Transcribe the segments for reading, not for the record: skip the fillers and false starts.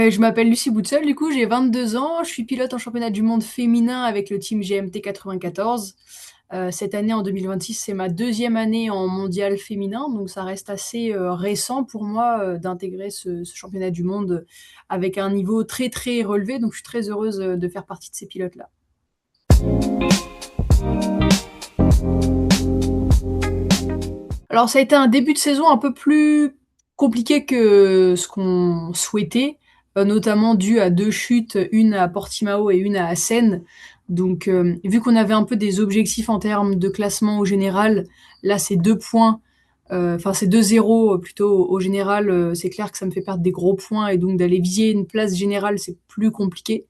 Je m'appelle Lucie Boutseul, du coup j'ai 22 ans, je suis pilote en championnat du monde féminin avec le team GMT 94. Cette année en 2026, c'est ma deuxième année en mondial féminin, donc ça reste assez récent pour moi d'intégrer ce championnat du monde avec un niveau très très relevé, donc je suis très heureuse de faire partie de ces pilotes-là. Alors ça a été un début de saison un peu plus compliqué que ce qu'on souhaitait, notamment dû à deux chutes, une à Portimao et une à Assen. Donc vu qu'on avait un peu des objectifs en termes de classement au général, là c'est 2 points, enfin c'est 2-0 plutôt au général, c'est clair que ça me fait perdre des gros points et donc d'aller viser une place générale c'est plus compliqué.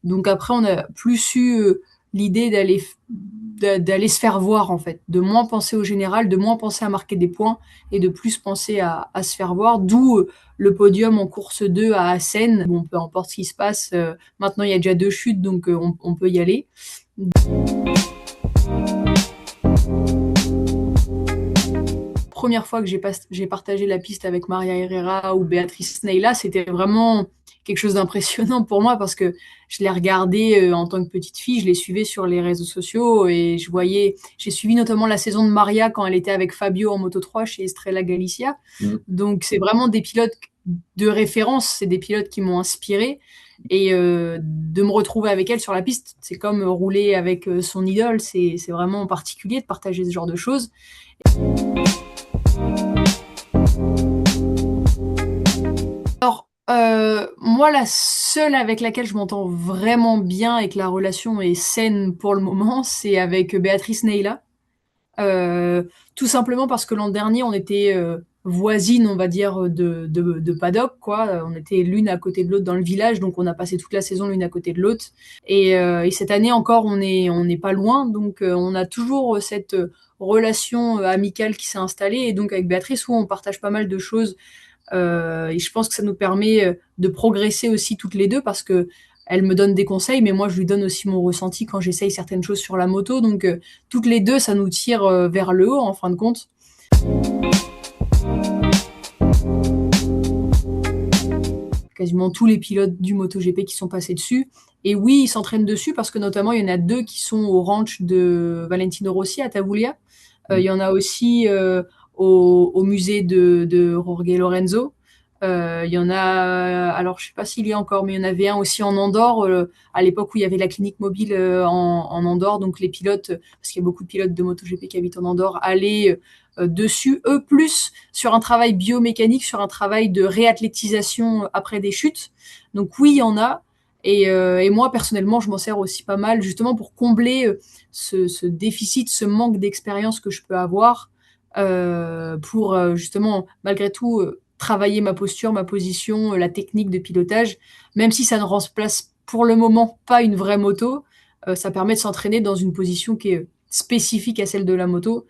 Donc après, on a plus eu l'idée d'aller se faire voir en fait, de moins penser au général, de moins penser à marquer des points et de plus penser à se faire voir. D'où le podium en course 2 à Assen. Bon, peu importe ce qui se passe, maintenant il y a déjà deux chutes, donc on peut y aller. Première fois que j'ai partagé la piste avec Maria Herrera ou Béatrice Neila, c'était vraiment quelque chose d'impressionnant pour moi parce que je les regardais en tant que petite fille, je les suivais sur les réseaux sociaux et j'ai suivi notamment la saison de Maria quand elle était avec Fabio en Moto 3 chez Estrella Galicia. Mm. Donc c'est vraiment des pilotes de référence, c'est des pilotes qui m'ont inspiré et de me retrouver avec elle sur la piste, c'est comme rouler avec son idole, c'est vraiment particulier de partager ce genre de choses. Alors, moi, la seule avec laquelle je m'entends vraiment bien et que la relation est saine pour le moment, c'est avec Béatrice Neila. Euh, Tout simplement parce que l'an dernier, on était voisines, on va dire, de paddock, quoi. On était l'une à côté de l'autre dans le village, donc on a passé toute la saison l'une à côté de l'autre. Et cette année encore, on n'est pas loin, donc on a toujours cette relation amicale qui s'est installée. Et donc avec Béatrice, où on partage pas mal de choses et je pense que ça nous permet de progresser aussi toutes les deux parce que elle me donne des conseils, mais moi je lui donne aussi mon ressenti quand j'essaye certaines choses sur la moto. Donc toutes les deux, ça nous tire vers le haut en fin de compte. Quasiment tous les pilotes du MotoGP qui sont passés dessus. Et oui, ils s'entraînent dessus parce que notamment il y en a deux qui sont au ranch de Valentino Rossi à Tavuglia. Il y en a aussi au musée de Jorge Lorenzo. Il y en a, alors je sais pas s'il y a encore, mais il y en avait un aussi en Andorre, à l'époque où il y avait la clinique mobile en Andorre. Donc les pilotes, parce qu'il y a beaucoup de pilotes de MotoGP qui habitent en Andorre, allaient dessus, eux, plus sur un travail biomécanique, sur un travail de réathlétisation après des chutes. Donc oui, il y en a. Et moi, personnellement, je m'en sers aussi pas mal, justement pour combler ce déficit, ce manque d'expérience que je peux avoir pour justement, malgré tout, travailler ma posture, ma position, la technique de pilotage, même si ça ne remplace pour le moment pas une vraie moto, ça permet de s'entraîner dans une position qui est spécifique à celle de la moto.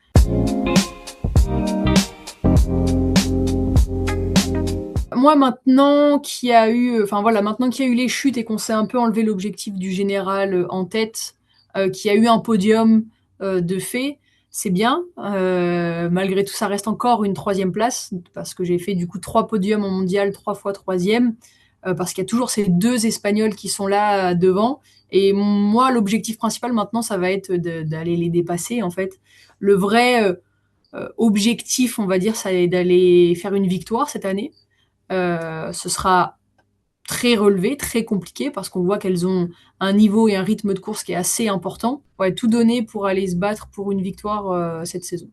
Moi, maintenant qu'il y a eu les chutes et qu'on s'est un peu enlevé l'objectif du général en tête, qu'il y a eu un podium de fait, c'est bien. Malgré tout, ça reste encore une troisième place parce que j'ai fait du coup 3 podiums en mondial, 3 fois troisième, parce qu'il y a toujours ces deux Espagnols qui sont là devant. Et moi, l'objectif principal maintenant, ça va être d'aller les dépasser en fait. Le vrai objectif, on va dire, ça est d'aller faire une victoire cette année. Ce sera très relevé, très compliqué, parce qu'on voit qu'elles ont un niveau et un rythme de course qui est assez important. Ouais, tout donner pour aller se battre pour une victoire cette saison.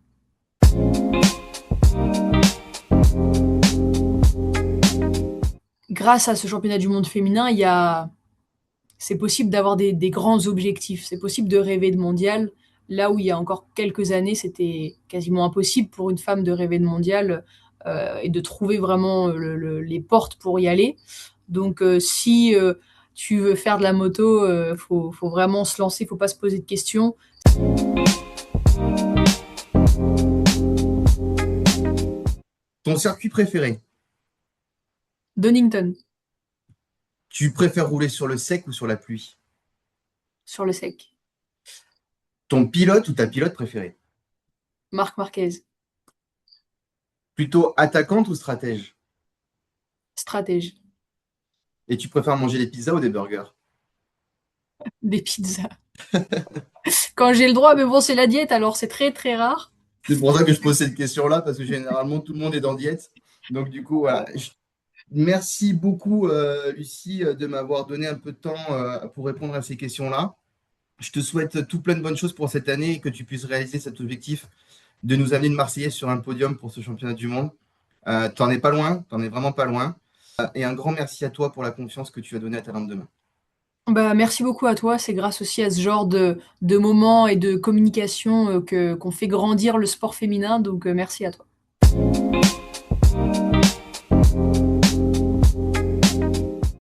Grâce à ce championnat du monde féminin, c'est possible d'avoir des grands objectifs. C'est possible de rêver de mondial. Là où il y a encore quelques années, c'était quasiment impossible pour une femme de rêver de mondial et de trouver vraiment les portes pour y aller. Donc, si tu veux faire de la moto, faut vraiment se lancer, faut pas se poser de questions. Ton circuit préféré, Donington, tu préfères rouler sur le sec ou sur la pluie? sur le sec. Ton pilote ou ta pilote préférée? Marc Marquez, Plutôt attaquante ou stratège? stratège. Et tu préfères manger des pizzas ou des burgers? Des pizzas. Quand j'ai le droit, mais bon, c'est la diète, alors c'est très très rare. C'est pour ça que je pose cette question-là, parce que généralement, tout le monde est dans diète. Donc, du coup, voilà. Merci beaucoup, Lucie, de m'avoir donné un peu de temps pour répondre à ces questions-là. Je te souhaite tout plein de bonnes choses pour cette année et que tu puisses réaliser cet objectif de nous amener une Marseillaise sur un podium pour ce championnat du monde. T'en es pas loin, t'en es vraiment pas loin. Et un grand merci à toi pour la confiance que tu as donnée à Talent de demain. Bah, merci beaucoup à toi. C'est grâce aussi à ce genre de moments et de communication qu'on fait grandir le sport féminin. Donc, merci à toi.